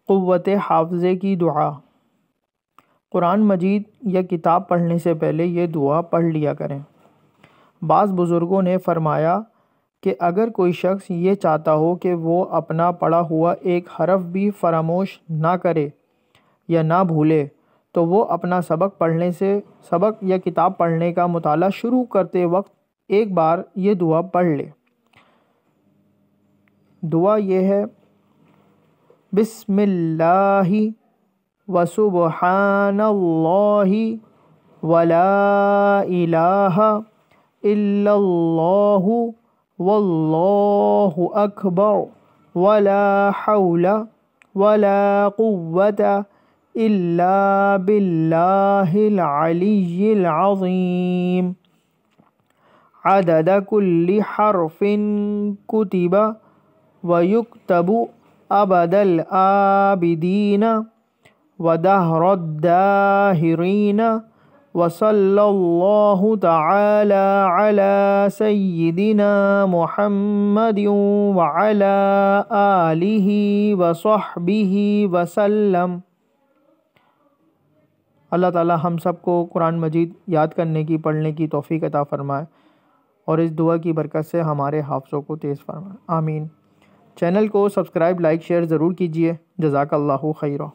قوت حافظے کی دعا۔ قرآن مجید یا کتاب پڑھنے سے پہلے یہ دعا پڑھ لیا کریں۔ بعض بزرگوں نے فرمایا کہ اگر کوئی شخص یہ چاہتا ہو کہ وہ اپنا پڑھا ہوا ایک حرف بھی فراموش نہ کرے یا نہ بھولے تو وہ اپنا سبق یا کتاب پڑھنے کا مطالعہ شروع کرتے وقت ایک بار یہ دعا پڑھ لے۔ دعا یہ ہے: بسم اللہ وسبحان اللہ ولا الہ الا اللہ واللہ اکبر ولا حول ولا قوة الا باللہ العلی العظیم عدد کل حرف کتب ویکتب ابد الآبدین ودہر الداہرین وصلی اللہ تعالی علی سیدنا محمد وعلی آلہ وصحبہ وسلم۔ اللہ تعالی ہم سب کو قرآن مجید یاد کرنے کی، پڑھنے کی توفیق عطا فرمائے اور اس دعا کی برکت سے ہمارے حافظوں کو تیز فرمائے، آمین۔ چینل کو سبسکرائب، لائک، شیئر ضرور کیجیے۔ جزاک اللہ خیرہ۔